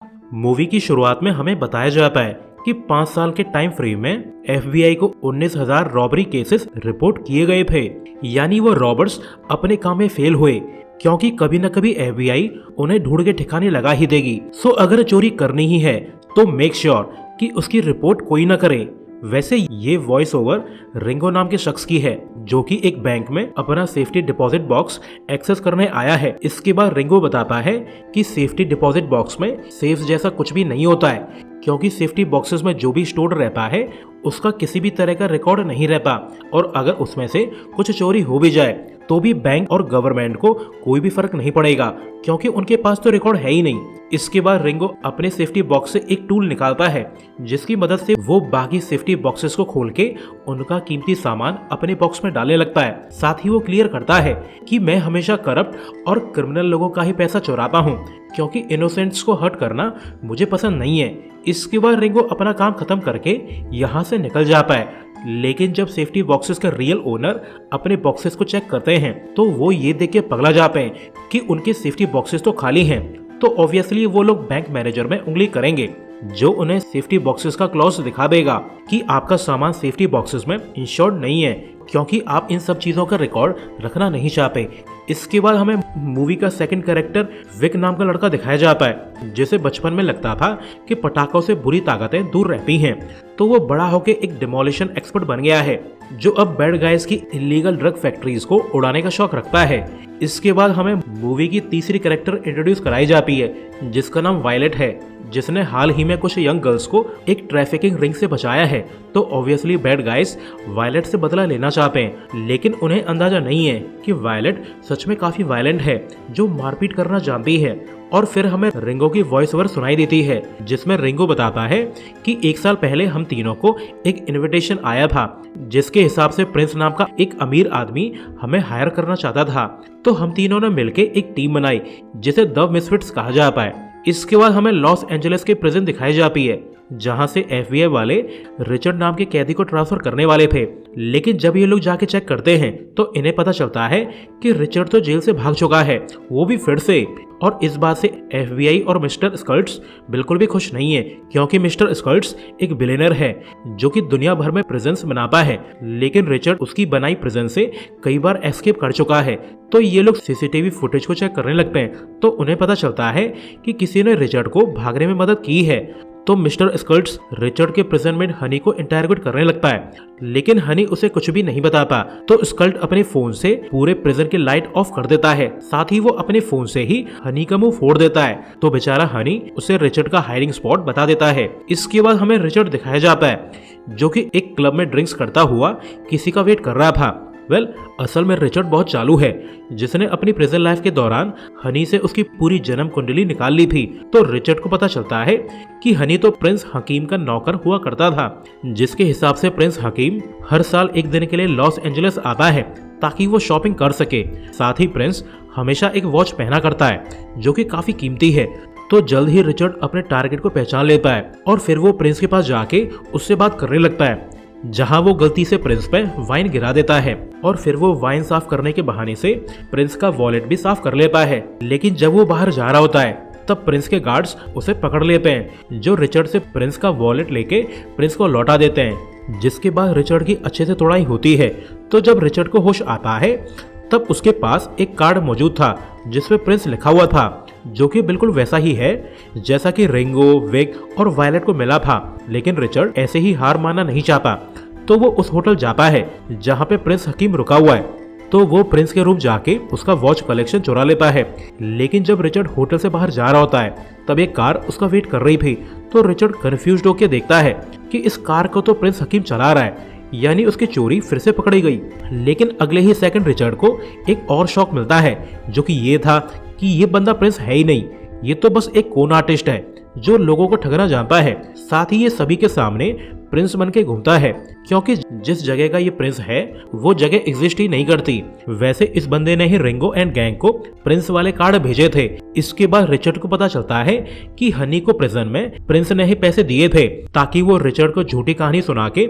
Movie की शुरुआत में हमें बताया जाता है कि 5 साल के टाइम फ्रेम में एफबीआई को 19,000 रॉबरी केसेस रिपोर्ट किए गए थे। यानी वो रॉबर्स अपने काम में फेल हुए, क्योंकि कभी न कभी एफबीआई उन्हें ढूंढ के ठिकाने लगा ही देगी। सो अगर चोरी करनी ही है तो मेक श्योर कि उसकी रिपोर्ट कोई न करे। वैसे ये वॉइस ओवर रिंगो नाम के शख्स की है, जो कि एक बैंक में अपना सेफ्टी डिपॉजिट बॉक्स एक्सेस करने आया है। इसके बाद रिंगो बताता है कि सेफ्टी डिपॉजिट बॉक्स में सेफ जैसा कुछ भी नहीं होता है, क्योंकि सेफ्टी बॉक्सेस में जो भी स्टोर्ड रहता है उसका किसी भी तरह का रिकॉर्ड नहीं रहता, और अगर उसमें से कुछ चोरी हो भी जाए तो भी बैंक और गवर्नमेंट को कोई भी फर्क नहीं पड़ेगा, क्योंकि उनके पास तो रिकॉर्ड है ही नहीं। इसके बाद रिंगो अपने सेफ्टी बॉक्स से एक टूल निकालता है, जिसकी मदद से वो बाकी सेफ्टी बॉक्सेस को खोल के उनका कीमती सामान अपने बॉक्स में डालने लगता है। साथ ही वो क्लियर करता है कि मैं हमेशा करप्ट और क्रिमिनल लोगों का ही पैसा चुराता हूँ, क्योंकि इनोसेंट्स को हर्ट करना मुझे पसंद नहीं है। इसके बाद रिंगो अपना काम खत्म करके यहाँ से निकल जाता है। लेकिन जब सेफ्टी बॉक्सेस के रियल ओनर अपने बॉक्सेस को चेक करते हैं तो वो ये देख के पगला जाते हैं कि उनके सेफ्टी बॉक्सेस तो खाली हैं। तो ऑब्वियसली वो लोग बैंक मैनेजर में उंगली करेंगे, जो उन्हें सेफ्टी बॉक्सेस का क्लॉज दिखा देगा कि आपका सामान सेफ्टी बॉक्सेस में इंश्योर्ड नहीं है, क्योंकि आप इन सब चीजों का रिकॉर्ड रखना नहीं चाहते। इसके बाद हमें मूवी का सेकंड कैरेक्टर विक नाम का लड़का दिखाया जाता है, जिसे बचपन में लगता था कि पटाखों से बुरी ताकतें दूर रहती हैं। तो वो बड़ा होकर एक डिमोलिशन एक्सपर्ट बन गया है, जो अब बैड गाइज की इलीगल ड्रग फैक्ट्रीज को उड़ाने का शौक रखता है। इसके बाद हमें मूवी की तीसरी कैरेक्टर इंट्रोड्यूस कराई जाती है, जिसका नाम वायलेट है, जिसने हाल ही में कुछ यंग गर्ल्स को एक ट्रैफिकिंग रिंग से बचाया है। तो ऑब्वियसली बैड गाइज वायलेट से बदला लेना चाहते हैं, लेकिन उन्हें अंदाजा नहीं है कि वायलेट सच में काफी वायलेंट है, जो मारपीट करना जानती है। और फिर हमें रिंगो की वॉइस ओवर सुनाई देती है, जिसमें रिंगो बताता है कि 1 साल पहले हम तीनों को एक इनविटेशन आया था, जिसके हिसाब से प्रिंस नाम का एक अमीर आदमी हमें हायर करना चाहता था। तो हम तीनों ने मिलकर एक टीम बनाई, जिसे द मिसफिट्स कहा जाता है। इसके बाद हमें लॉस एंजलिस के प्रिजन दिखाई जाती है, जहां से एफबीआई वाले रिचर्ड नाम के कैदी को ट्रांसफर करने वाले थे। लेकिन जब ये लोग जाके चेक करते हैं तो इन्हें पता चलता है कि रिचर्ड तो जेल से भाग चुका है, वो भी फिर से। और इस बात से एफबीआई और मिस्टर स्कल्ट्स बिल्कुल भी खुश नहीं है, क्योंकि मिस्टर स्कल्ट्स एक बिलियनर है जो कि दुनिया भर में प्रिजन्स बनाता है, लेकिन रिचर्ड उसकी बनाई प्रिजन से कई बार एस्केप कर चुका है। तो ये लोग सीसीटीवी फुटेज को चेक करने लगते हैं, तो उन्हें पता चलता है कि किसी ने रिचर्ड को भागने में मदद की है। तो मिस्टर स्कल्ट्स रिचर्ड के प्रिजन में हनी को इंटरोगेट करने लगता है, लेकिन हनी उसे कुछ भी नहीं बताता। तो स्कल्ट अपने फोन से पूरे प्रिजन की लाइट ऑफ कर देता है, साथ ही वो अपने फोन से ही हनी का मुंह फोड़ देता है। तो बेचारा हनी उसे रिचर्ड का हाइडिंग स्पॉट बता देता है। इसके बाद हमें रिचर्ड दिखाया जाता है, जो कि एक क्लब में ड्रिंक्स करता हुआ किसी का वेट कर रहा था। असल में रिचर्ड बहुत चालू है, जिसने अपनी प्रिजन लाइफ के दौरान हनी से उसकी पूरी जन्म कुंडली निकाल ली थी। तो रिचर्ड को पता चलता है कि हनी तो प्रिंस हकीम का नौकर हुआ करता था, जिसके हिसाब से प्रिंस हकीम हर साल एक दिन के लिए लॉस एंजलिस आता है ताकि वो शॉपिंग कर सके। साथ ही प्रिंस हमेशा एक वॉच पहना करता है, जो कि काफी कीमती है। तो जल्द ही रिचर्ड अपने टारगेट को पहचान लेता है, और फिर वो प्रिंस के पास जाके उससे बात करने लगता है, जहां वो गलती से प्रिंस पे वाइन गिरा देता है। और फिर वो वाइन साफ करने के बहाने से प्रिंस का वॉलेट भी साफ कर लेता है। लेकिन जब वो बाहर जा रहा होता है तब प्रिंस के गार्ड्स उसे पकड़ लेते हैं, जो रिचर्ड से प्रिंस का वॉलेट लेके प्रिंस को लौटा देते हैं। जिसके बाद रिचर्ड की अच्छे से तोड़ाई होती है। तो जब रिचर्ड को होश आता है तब उसके पास एक कार्ड मौजूद था, जिसपे प्रिंस लिखा हुआ था, जो कि बिल्कुल वैसा ही है जैसा कि रिंगो, विक और वायलेट को मिला था। लेकिन रिचर्ड ऐसे ही हार मानना नहीं चाहता, तो वो उस होटल जाता है जहाँ पे प्रिंस हकीम रुका हुआ है। तो वो प्रिंस के रूम जाके उसका वॉच कलेक्शन चुरा लेता है। लेकिन जब रिचर्ड होटल से बाहर जा रहा होता है तब एक कार उसका वेट कर रही थी। तो रिचर्ड कंफ्यूज्ड होकर देखता है कि इस कार को तो प्रिंस हकीम चला रहा है, यानी उसकी चोरी फिर से पकड़ी गई। लेकिन अगले ही सेकंड रिचर्ड को एक और शॉक मिलता है, जो कि ये था कि ये बंदा प्रिंस है ही नहीं, ये तो बस एक कॉन आर्टिस्ट है जो लोगों को ठगना जानता है। साथ ही ये सभी के सामने प्रिंस बन के घूमता है, क्योंकि जिस जगह का ये प्रिंस है वो जगह एग्जिस्ट ही नहीं करती। वैसे इस बंदे ने ही रिंगो एंड गैंग को प्रिंस वाले कार्ड भेजे थे। इसके बाद रिचर्ड को पता चलता है कि हनी को प्रिजन में प्रिंस ने ही पैसे दिए थे, ताकि वो रिचर्ड को झूठी कहानी सुना के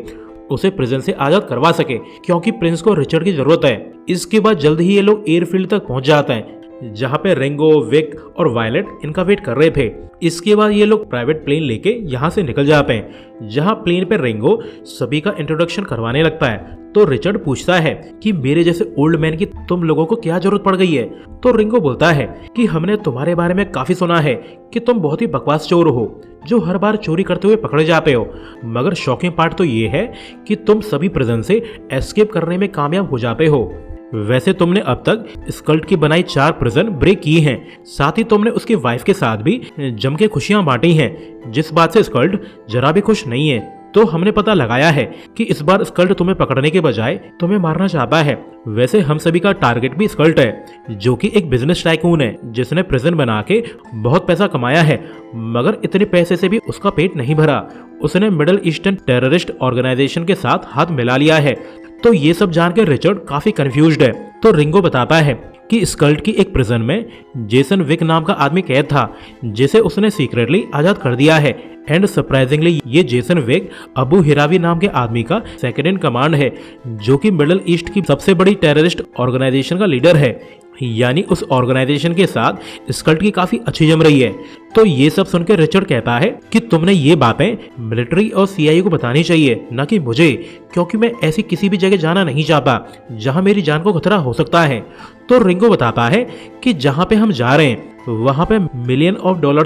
उसे प्रिजन से आजाद करवा सके, क्योंकि प्रिंस को रिचर्ड की जरूरत है। इसके बाद जल्द ही ये लोग एयरफील्ड तक पहुंच जाते हैं, जहाँ पे रिंगो, विक और वायलेट इनका वेट कर रहे थे। इसके बाद ये लोग प्राइवेट प्लेन लेके यहाँ से निकल जाते हैं, जहाँ प्लेन पे रिंगो सभी का इंट्रोडक्शन करवाने लगता है। तो रिचर्ड पूछता है कि मेरे जैसे ओल्ड मैन की तुम लोगों को क्या जरूरत पड़ गई है। तो रिंगो बोलता है कि हमने तुम्हारे बारे में काफी सुना है कि तुम बहुत ही बकवास चोर हो, जो हर बार चोरी करते हुए पकड़े जाते हो। मगर शॉकिंग पार्ट तो ये है कि तुम सभी प्रिजन से एस्केप करने में कामयाब हो जाते हो। वैसे तुमने अब तक स्कल्ट की बनाई 4 प्रिजन ब्रेक की हैं, साथ ही तुमने उसकी वाइफ के साथ भी जम के खुशियां बांटी हैं, जिस बात से स्कल्ट जरा भी खुश नहीं है। तो हमने पता लगाया है कि इस बार स्कल्ट तुम्हें पकड़ने के बजाय तुम्हें मारना चाहता है। वैसे हम सभी का टारगेट भी स्कल्ट है, जो कि एक बिजनेस टाइकून है जिसने प्रिजन बना के बहुत पैसा कमाया है। मगर इतने पैसे से भी उसका पेट नहीं भरा। उसने मिडल ईस्टर्न टेररिस्ट ऑर्गेनाइजेशन के साथ हाथ मिला लिया है। तो ये सब जानकर रिचर्ड काफी कंफ्यूज्ड है। तो रिंगो बताता है कि स्कल्ट की एक प्रिजन में जेसन विक नाम का आदमी कैद था, जिसे उसने सीक्रेटली आजाद कर दिया है। एंड सरप्राइजिंगली ये जेसन विक अबू हिरावी नाम के आदमी का सेकंड इन कमांड है, जो कि मिडल ईस्ट की सबसे बड़ी टेररिस्ट ऑर्गेनाइजेशन का लीडर है। यानी उस ऑर्गेनाइजेशन के साथ स्कल्ट की काफी अच्छी जम रही है। तो ये सब सुनकर रिचर्ड कहता है कि तुमने ये बातें मिलिट्री और सीआईए को बतानी चाहिए, न कि मुझे, क्योंकि मैं ऐसी किसी भी जगह जाना नहीं चाहता जहां मेरी जान को खतरा हो सकता है। तो रिंगो बताता है कि जहां पे हम जा रहे हैं वहां पे $मिलियन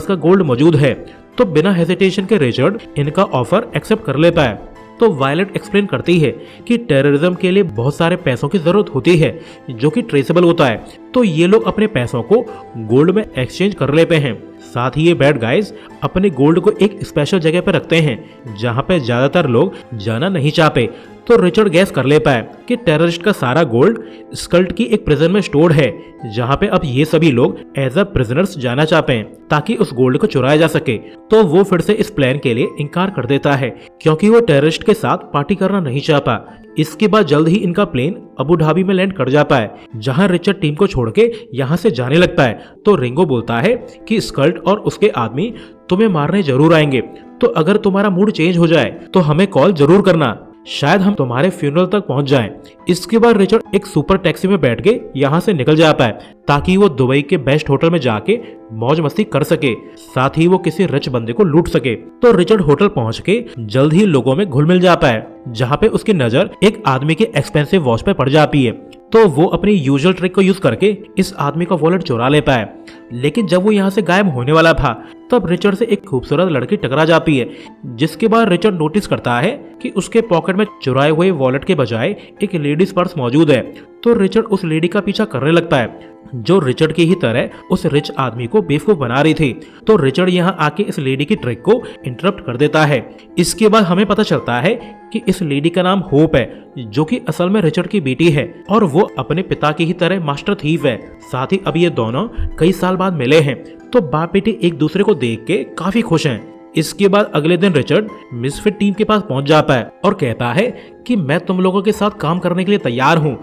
का गोल्ड मौजूद है। तो बिना हेजिटेशन के रिचर्ड इनका ऑफर एक्सेप्ट कर लेता है। तो वायलेट एक्सप्लेन करती है कि टेररिज्म के लिए बहुत सारे पैसों की जरूरत होती है, जो कि ट्रेसेबल होता है। तो ये लोग अपने पैसों को गोल्ड में एक्सचेंज कर लेते हैं। साथ ही ये बैड गाइज अपने गोल्ड को एक स्पेशल जगह पर रखते हैं, जहां पे ज्यादातर लोग जाना नहीं चाहते। तो रिचर्ड गैस कर लेता है कि टेररिस्ट का सारा गोल्ड स्कल्ट की एक प्रिजन में स्टोर्ड है, जहां पे अब ये सभी लोग एज अ प्रिजनर्स जाना चाहते हैं ताकि उस गोल्ड को चुराया जा सके। तो वो फिर से इस प्लान के लिए इनकार कर देता है, क्योंकि वो टेररिस्ट के साथ पार्टी करना नहीं चाहता। इसके बाद जल्द ही इनका प्लेन अबू धाबी में लैंड कर जाता है, जहां रिचर्ड टीम को छोड़ के यहाँ से जाने लगता है। तो रिंगो बोलता है कि स्कल्ट और उसके आदमी तुम्हें मारने जरूर आएंगे, तो अगर तुम्हारा मूड चेंज हो जाए तो हमें कॉल जरूर करना, शायद हम तुम्हारे फ्यूनरल तक पहुंच जाएं। इसके बाद रिचर्ड एक सुपर टैक्सी में बैठ के यहाँ से निकल जाता है, ताकि वो दुबई के बेस्ट होटल में जाके मौज मस्ती कर सके, साथ ही वो किसी रिच बंदे को लूट सके। तो रिचर्ड होटल पहुंच के जल्द ही लोगों में घुल मिल जाता है, जहाँ पे उसकी नजर एक आदमी के एक्सपेंसिव वॉच पे पड़ जाती है। तो वो अपनी यूजुअल ट्रिक को यूज करके इस आदमी का वॉलेट चुरा लेता है। लेकिन जब वो यहाँ से गायब होने वाला था, तब रिचर्ड से एक खूबसूरत लड़की टकरा जाती है, जिसके बाद रिचर्ड नोटिस करता है कि उसके पॉकेट में चुराए हुए वॉलेट के बजाय एक लेडीज पर्स मौजूद है। तो रिचर्ड उस लेडी का पीछा करने लगता है, जो रिचर्ड की ही तरह उस रिच आदमी को बेवकूफ बना रही थी। तो रिचर्ड यहाँ आके इस लेडी की ट्रिक को इंटरप्ट कर देता है। इसके बाद हमें पता चलता है कि इस लेडी का नाम होप है, जो कि असल में रिचर्ड की बेटी है, और वो अपने पिता की ही तरह मास्टर थीफ है। साथ ही अब ये दोनों कई साल बाद मिले हैं। तो बाप बेटी एक दूसरे को देख के काफी खुश हैं। इसके बाद अगले दिन रिचर्ड मिसफिट टीम के पास पहुंच जाता है और कहता है कि मैं तुम लोगों के साथ काम करने के लिए तैयार हूं,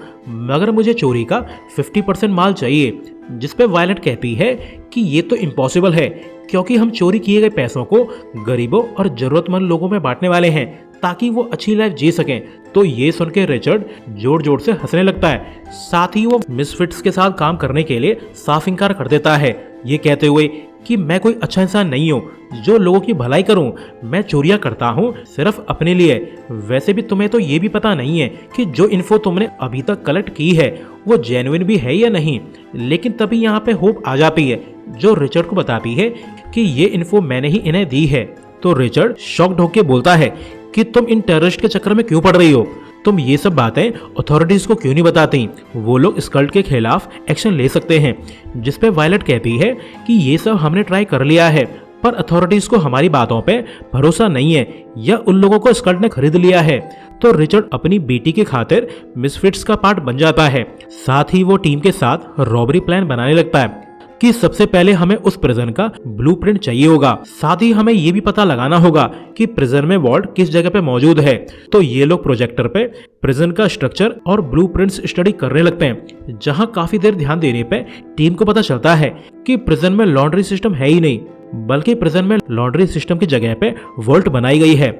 मगर मुझे चोरी का 50% माल चाहिए। जिस पे वायलेट कहती है कि ये तो इम्पॉसिबल है, क्योंकि हम चोरी किए गए पैसों को गरीबों और जरूरतमंद लोगों में बांटने वाले हैं, ताकि वो अच्छी लाइफ जी सकें। तो ये सुन के रिचर्ड जोर जोर से हंसने लगता है। साथ ही वो मिसफिट्स के साथ काम करने के लिए साफ इनकार कर देता है, ये कहते हुए कि मैं कोई अच्छा इंसान नहीं हूँ जो लोगों की भलाई करूँ। मैं चोरियां करता हूँ सिर्फ अपने लिए। वैसे भी तुम्हें तो ये भी पता नहीं है कि जो इन्फो तुमने अभी तक कलेक्ट की है वो जेन्युइन भी है या नहीं। लेकिन तभी यहाँ पे होप आ जाती है, जो रिचर्ड को बताती है कि ये इन्फो मैंने ही इन्हें दी है। तो रिचर्ड शॉक्ड होकर बोलता है कि तुम इन टेररिस्ट के चक्कर में क्यों पड़ रही हो, तुम ये सब बातें अथॉरिटीज को क्यों नहीं बताती, वो लोग स्कल्ट के खिलाफ एक्शन ले सकते हैं। जिस पे वायलेट कहती है कि ये सब हमने ट्राई कर लिया है, पर अथॉरिटीज को हमारी बातों पे भरोसा नहीं है, या उन लोगों को स्कल्ट ने खरीद लिया है। तो रिचर्ड अपनी बेटी के खातिर मिसफिट्स का पार्ट बन जाता है। साथ ही वो टीम के साथ रॉबरी प्लान बनाने लगता है कि सबसे पहले हमें उस प्रिजन का ब्लूप्रिंट चाहिए होगा। साथ ही हमें ये भी पता लगाना होगा कि प्रिजन में वॉल्ट किस जगह पे मौजूद है। तो ये लोग प्रोजेक्टर पे प्रिजन का स्ट्रक्चर और ब्लूप्रिंट्स स्टडी करने लगते हैं, जहां काफी देर ध्यान देने पे टीम को पता चलता है कि प्रिजन में लॉन्ड्री सिस्टम है ही नहीं, बल्कि प्रिजन में लॉन्ड्री सिस्टम की जगह पे वॉल्ट बनाई गई है,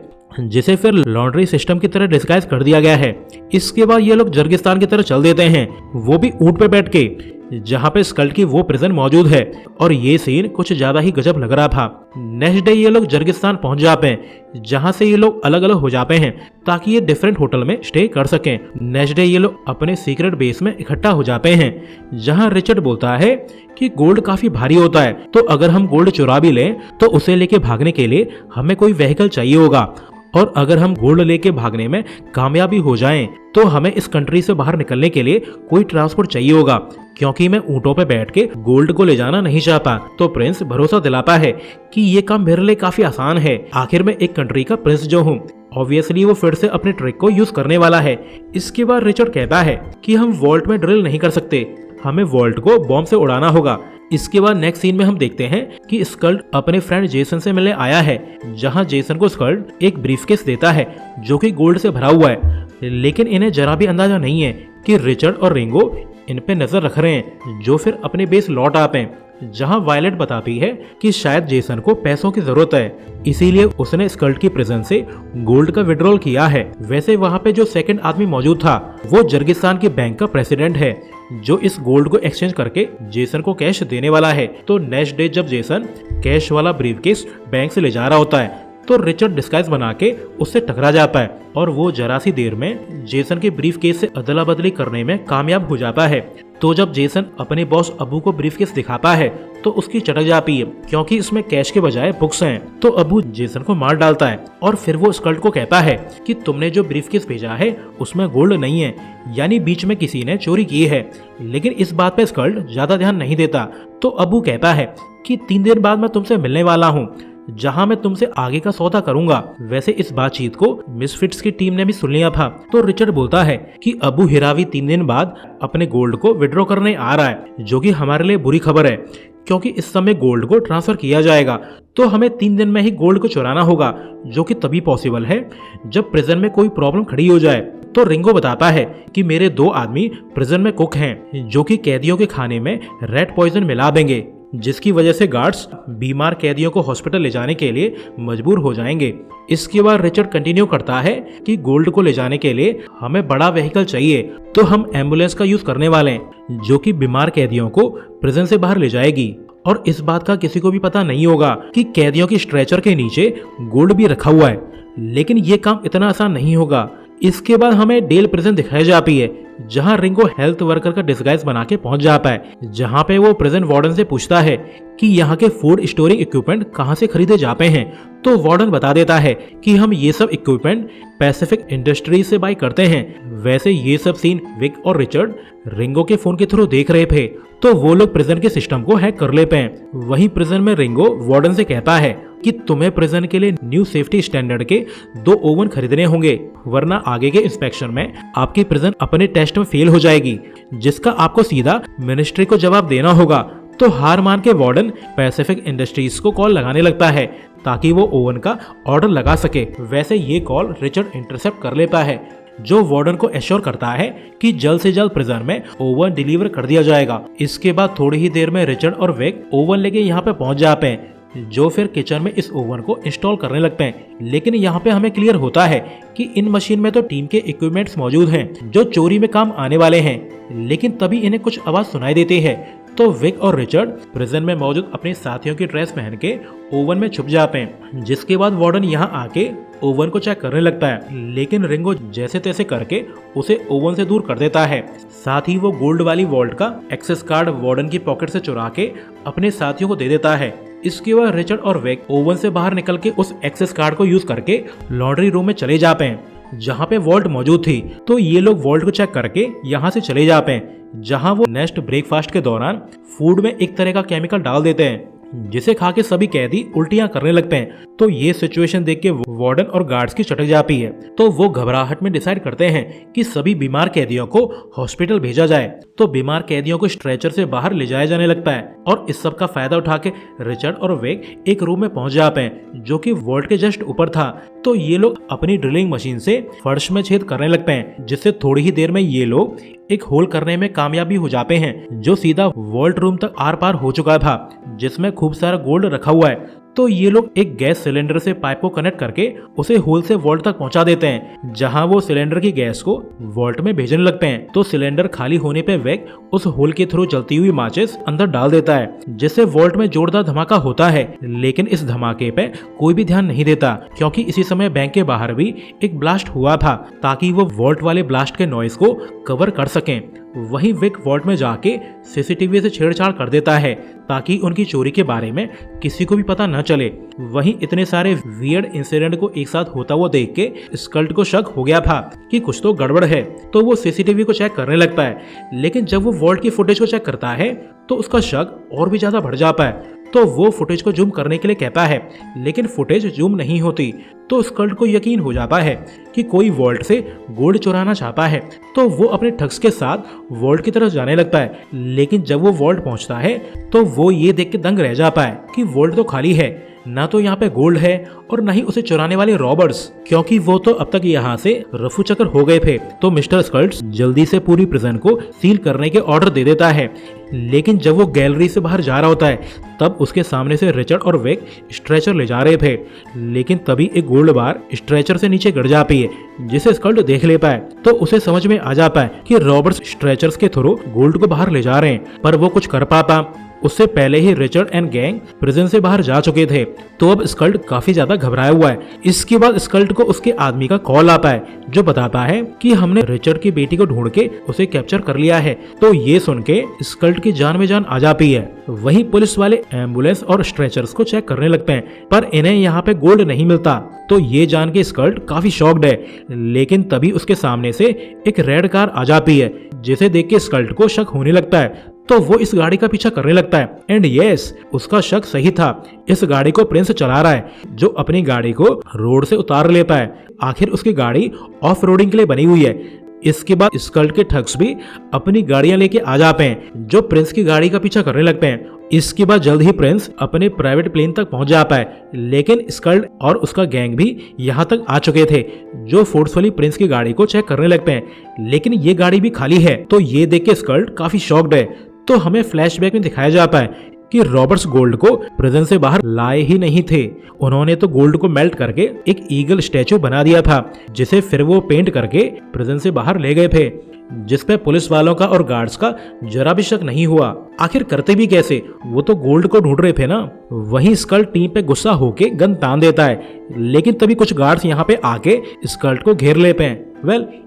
जिसे फिर लॉन्ड्री सिस्टम की तरह डिस्गाइज कर दिया गया है। इसके बाद ये लोग जर्गिस्तान की तरफ चल देते हैं, वो भी ऊंट पे बैठ के। जहाँ पे स्कल्ट की वो प्रिजन मौजूद है। और ये सीन कुछ ज्यादा ही गजब लग रहा था। नेक्स्ट डे ये लोग जर्गिस्तान पहुंच जाते हैं, जहाँ से ये लोग अलग अलग हो जाते हैं ताकि ये डिफरेंट होटल में स्टे कर सकें। नेक्स्ट डे ये लोग अपने सीक्रेट बेस में इकट्ठा हो जाते हैं, जहाँ रिचर्ड बोलता है कि गोल्ड काफी भारी होता है, तो अगर हम गोल्ड चुरा भी लें तो उसे लेके भागने के लिए हमें कोई व्हीकल चाहिए होगा, और अगर हम गोल्ड लेके भागने में कामयाबी हो जाएं तो हमें इस कंट्री से बाहर निकलने के लिए कोई ट्रांसपोर्ट चाहिए होगा, क्योंकि मैं ऊंटों पे बैठ के गोल्ड को ले जाना नहीं चाहता। तो प्रिंस भरोसा दिलाता है कि ये काम मेरे लिए काफी आसान है, आखिर मैं एक कंट्री का प्रिंस जो हूँ। ऑब्वियसली वो फिर से अपने ट्रिक को यूज करने वाला है। इसके बाद रिचर्ड कहता है कि हम वॉल्ट में ड्रिल नहीं कर सकते, हमें वॉल्ट को बॉम्ब से उड़ाना होगा। इसके बाद नेक्स्ट सीन में हम देखते हैं कि स्कल्ट अपने फ्रेंड जेसन से मिलने आया है, जहां जेसन को स्कल्ट एक ब्रीफकेस देता है जो कि गोल्ड से भरा हुआ है। लेकिन इन्हें जरा भी अंदाजा नहीं है कि रिचर्ड और रिंगो इन पे नजर रख रहे हैं, जो फिर अपने बेस लौट आते हैं, जहां वायलेट बताती है कि शायद जेसन को पैसों की जरूरत है, इसीलिए उसने स्कल्ट की प्रिजन से गोल्ड का विड्रॉल किया है। वैसे वहां पे जो सेकंड आदमी मौजूद था वो जर्गिस्तान के बैंक का प्रेसिडेंट है, जो इस गोल्ड को एक्सचेंज करके जेसन को कैश देने वाला है। तो नेक्स्ट डे जब जेसन कैश वाला ब्रीफकेस बैंक से ले जा रहा होता है तो रिचर्ड डिस्गाइज बना के उससे टकरा जाता है, और वो जरा सी देर में जेसन के ब्रीफकेस से अदला बदली करने में कामयाब हो जाता है। तो जब जेसन अपने बॉस अबू को ब्रीफकेस दिखाता है तो उसकी चटक जाती है, क्योंकि इसमें कैश के बजाय बुक्स हैं। तो अबू जेसन को मार डालता है, और फिर वो स्कल्ट को कहता है कि तुमने जो ब्रीफकेस भेजा है उसमें गोल्ड नहीं है, यानी बीच में किसी ने चोरी की है। लेकिन इस बात पे स्कल्ट ज्यादा ध्यान नहीं देता। तो अबू कहता है कि 3 दिन बाद मैं तुमसे मिलने वाला हूँ, जहां मैं तुमसे आगे का सौदा करूंगा। वैसे इस बातचीत को मिसफिट्स की टीम ने भी सुन लिया था। तो रिचर्ड बोलता है कि अबू हिरावी 3 दिन बाद अपने गोल्ड को विड्रॉ करने आ रहा है, जो कि हमारे लिए बुरी खबर है, क्योंकि इस समय गोल्ड को ट्रांसफर किया जाएगा। तो हमें 3 दिन में ही गोल्ड को चुराना होगा, जो कि तभी पॉसिबल है जब प्रिजन में कोई प्रॉब्लम खड़ी हो जाए। तो रिंगो बताता है कि मेरे 2 आदमी प्रिजन में कुक हैं, जो कि कैदियों के खाने में रेड पॉइजन मिला देंगे, जिसकी वजह से गार्ड्स बीमार कैदियों को हॉस्पिटल ले जाने के लिए मजबूर हो जाएंगे। इसके बाद रिचर्ड कंटिन्यू करता है कि गोल्ड को ले जाने के लिए हमें बड़ा व्हीकल चाहिए, तो हम एम्बुलेंस का यूज करने वाले हैं, जो कि बीमार कैदियों को प्रिजन से बाहर ले जाएगी। और इस बात का किसी को भी पता नहीं होगा कि कैदियों की स्ट्रेचर के नीचे गोल्ड भी रखा हुआ है। लेकिन ये काम इतना आसान नहीं होगा। इसके बाद हमें डेल प्रिजन दिखाई जाती है, जहां रिंगो हेल्थ वर्कर का डिस्गाइज बना के पहुंच जाता है, जहां पे वो प्रिजन वार्डन से पूछता है कि यहाँ के फूड स्टोरिंग इक्विपमेंट कहाँ से खरीदे जाते हैं। तो वार्डन बता देता है कि हम ये सब इक्विपमेंट पैसिफिक इंडस्ट्रीज से बाय करते हैं। वैसे ये सब सीन विक और रिचर्ड रिंगो के फोन के थ्रू देख रहे थे, तो वो लोग प्रिजन के सिस्टम को हैक कर लेते हैं। वहीं प्रिजन में रिंगो वार्डन से कहता है कि तुम्हें प्रिजन के लिए न्यू सेफ्टी स्टैंडर्ड के 2 ओवन खरीदने होंगे, वरना आगे के इंस्पेक्शन में आपकी प्रिजन अपने टेस्ट में फेल हो जाएगी, जिसका आपको सीधा मिनिस्ट्री को जवाब देना होगा। तो हार मान के वार्डन पैसिफिक इंडस्ट्रीज को कॉल लगाने लगता है ताकि वो ओवन का ऑर्डर लगा सके। वैसे ये कॉल रिचर्ड इंटरसेप्ट कर लेता है, जो वार्डन को एश्योर करता है कि जल्द से जल्द प्रिजन में ओवन डिलीवर कर दिया जाएगा। इसके बाद थोड़ी ही देर में रिचर्ड और वेक ओवन लेके यहाँ पे पहुंच जाते हैं, जो फिर किचन में इस ओवन को इंस्टॉल करने लगते हैं। लेकिन यहाँ पे हमें क्लियर होता है कि इन मशीन में तो टीम के इक्विपमेंट्स मौजूद हैं जो चोरी में काम आने वाले हैं। लेकिन तभी इन्हें कुछ आवाज सुनाई देती है, तो विक और रिचर्ड प्रिजन में मौजूद अपने साथियों की ड्रेस पहन के ओवन में छुप जाते हैं। जिसके बाद वार्डन यहाँ आके ओवन को चेक करने लगता है, लेकिन रिंगो जैसे तैसे करके उसे ओवन से दूर कर देता है। साथ ही वो गोल्ड वाली वॉल्ट का एक्सेस कार्ड वार्डन की पॉकेट से चुरा के अपने साथियों को दे देता है। इसके बाद रिचर्ड और वेक ओवन से बाहर निकल के उस एक्सेस कार्ड को यूज करके लॉन्ड्री रूम में चले जाते हैं, जहाँ पे वॉल्ट मौजूद थी। तो ये लोग वॉल्ट को चेक करके यहाँ से चले जाते हैं, जहाँ वो नेक्स्ट ब्रेकफास्ट के दौरान फूड में एक तरह का केमिकल डाल देते हैं, जिसे खा के सभी कैदी उल्टियां करने लगते हैं। तो ये सिचुएशन देख के वार्डन और गार्ड्स की चटक जाती है। तो वो घबराहट में डिसाइड करते हैं कि सभी बीमार कैदियों को हॉस्पिटल भेजा जाए। तो बीमार कैदियों को स्ट्रेचर से बाहर ले जाया जाने लगता है, और इस सब का फायदा उठा के रिचर्ड और वेक एक रूम में पहुंच जाते हैं, जो कि वॉल्ट के जस्ट ऊपर था। तो ये लोग अपनी ड्रिलिंग मशीन से फर्श में छेद करने लगते हैं, जिससे थोड़ी ही देर में ये लोग एक होल करने में कामयाबी हो जाते हैं, जो सीधा वॉल्ट रूम तक आर पार हो चुका था, जिसमें खूब सारा गोल्ड रखा हुआ है। तो ये लोग एक गैस सिलेंडर से पाइप को कनेक्ट करके उसे होल से वॉल्ट तक पहुंचा देते हैं, जहां वो सिलेंडर की गैस को वॉल्ट में भेजने लगते हैं। तो सिलेंडर खाली होने पे वेक उस होल के थ्रू जलती हुई माचिस अंदर डाल देता है, जिससे वॉल्ट में जोरदार धमाका होता है। लेकिन इस धमाके पे कोई भी ध्यान नहीं देता, क्योंकि इसी समय बैंक के बाहर भी एक ब्लास्ट हुआ था, ताकि वो वॉल्ट वाले ब्लास्ट के नॉइज को कवर कर सकें। वहीं विक वॉल्ट में जाके सीसीटीवी से छेड़छाड़ कर देता है, ताकि उनकी चोरी के बारे में किसी को भी पता न चले। वहीं इतने सारे वियर्ड इंसिडेंट को एक साथ होता हुआ देख के स्कल्ट को शक हो गया था कि कुछ तो गड़बड़ है, तो वो सीसीटीवी को चेक करने लगता है। लेकिन जब वो वॉल्ट की फुटेज को चेक करता है तो उसका शक और भी ज्यादा बढ़ जाता है। तो वो फुटेज को जूम करने के लिए कहता है, लेकिन फुटेज जूम नहीं होती। तो स्कल्ट को यकीन हो जाता है कि कोई वॉल्ट से गोल्ड चुराना चाहता है। तो वो अपने ठग्स के साथ वॉल्ट की तरफ जाने लगता है। लेकिन जब वो वॉल्ट पहुंचता है तो वो ये देख के दंग रह जाता है कि वॉल्ट तो खाली है, ना तो यहाँ पे गोल्ड है और न ही उसे चुराने वाले रॉबर्स, क्योंकि वो तो अब तक यहाँ से रफू चक्कर हो गए थे। तो मिस्टर स्कल्ट्स जल्दी से पूरी प्रिजन को सील करने के ऑर्डर दे देता है। लेकिन जब वो गैलरी से बाहर जा रहा होता है तब उसके सामने से रिचर्ड और वेक स्ट्रेचर ले जा रहे थे। लेकिन तभी एक गोल्ड बार स्ट्रेचर से नीचे गिर जाती है, जिसे स्कल्ट देख लेता है। तो उसे समझ में आ जाता है कि रॉबर्ट्स स्ट्रेचर्स के थ्रू गोल्ड को बाहर ले जा रहे हैं, पर वो कुछ कर पाता। उससे पहले ही रिचर्ड एंड गैंग प्रिजन से बाहर जा चुके थे। तो अब स्कल्ट काफी ज्यादा घबराया हुआ है। इसके बाद स्कल्ट को उसके आदमी का कॉल आता है, जो बताता है कि हमने रिचर्ड की बेटी को ढूंढ के उसे कैप्चर कर लिया है। तो ये सुन के स्कल्ट की जान में जान आ जाती है। वहीं पुलिस वाले एम्बुलेंस और स्ट्रेचर्स को चेक करने लगते हैं, पर इन्हें यहाँ पे गोल्ड नहीं मिलता। तो ये जान के स्कल्ट काफी शॉक्ड है। लेकिन तभी उसके सामने से एक रेड कार आ जाती है, जिसे देख के स्कल्ट को शक होने लगता है। तो वो इस गाड़ी का पीछा करने लगता है। एंड यस, उसका शक सही था। इस गाड़ी को प्रिंस चला रहा है, जो अपनी गाड़ी को रोड से उतार लेता है। आखिर उसकी गाड़ी ऑफ रोडिंग के लिए बनी हुई है। इसके बाद स्कल्ट के ठग्स भी अपनी गाड़ियां लेके आ जाते हैं, जो प्रिंस की गाड़ी का पीछा करने लगते हैं। इसके बाद जल्द ही प्रिंस अपने प्राइवेट प्लेन तक पहुंच जाता है। लेकिन स्कल्ट और उसका गैंग भी यहाँ तक आ चुके थे, जो फोर्सफुली प्रिंस की गाड़ी को चेक करने लगते हैं। लेकिन ये गाड़ी भी खाली है। तो ये देख के स्कल्ट काफी शॉक्ड है। तो हमें फ्लैशबैक में दिखाया जाता है कि रॉबर्ट्स गोल्ड को प्रिजन से बाहर लाए ही नहीं थे। उन्होंने तो गोल्ड को मेल्ट करके एक ईगल स्टैचू बना दिया था, जिसे फिर वो पेंट करके प्रिजन से बाहर ले गए थे, जिसपे पुलिस वालों का और गार्ड्स का जरा भी शक नहीं हुआ। आखिर करते भी कैसे, वो तो गोल्ड को ढूंढ रहे थे ना। वहीं स्कल्ट टीम पे गुस्सा होके गन तान देता है। लेकिन तभी कुछ गार्ड्स यहाँ पे आके स्कल्ट को घेर लेते हैं।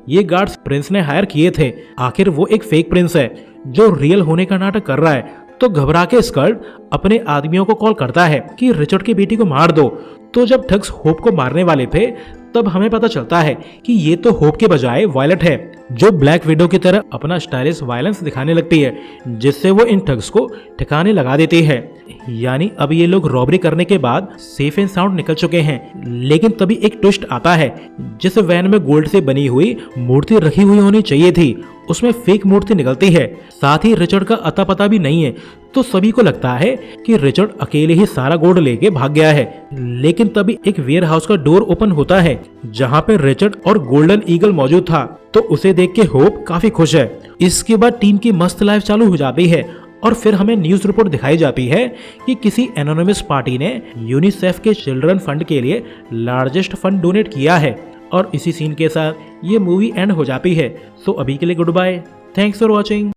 ये गार्ड्स प्रिंस ने हायर किए थे। आखिर वो एक फेक प्रिंस है, जो रियल होने का नाटक कर रहा है। तो घबरा के स्कल्ट अपने आदमियों को कॉल करता है कि रिचर्ड की बेटी को मार दो। तो जब ठग्स होप को मारने वाले थे, तब हमें पता चलता है कि ये तो होप के बजाय वायलट है, जो ब्लैक विडो की तरह अपना स्टाइलिश वायलेंस दिखाने लगती है, जिससे वो इन ठग्स को ठिकाने लगा देती है। यानी अब ये लोग रॉबरी करने के बाद सेफ एंड साउंड निकल चुके हैं। लेकिन तभी एक ट्विस्ट आता है। जिस वैन में गोल्ड से बनी हुई मूर्ति रखी हुई होनी चाहिए थी, उसमें फेक मूर्ति निकलती है। साथ ही रिचर्ड का अता पता भी नहीं है। तो सभी को लगता है कि रिचर्ड अकेले ही सारा गोल्ड लेके भाग गया है। लेकिन तभी एक वेयर हाउस का डोर ओपन होता है, जहाँ पे रिचर्ड और गोल्डन ईगल मौजूद था। तो उसे देख के होप काफी खुश है। इसके बाद टीम की मस्त लाइफ चालू हो जाती है। और फिर हमें न्यूज रिपोर्ट दिखाई जाती है कि किसी एनोनिमस पार्टी ने यूनिसेफ के चिल्ड्रन फंड के लिए लार्जेस्ट फंड डोनेट किया है। और इसी सीन के साथ ये मूवी एंड हो जाती है। सो अभी के लिए good bye, thanks for watching.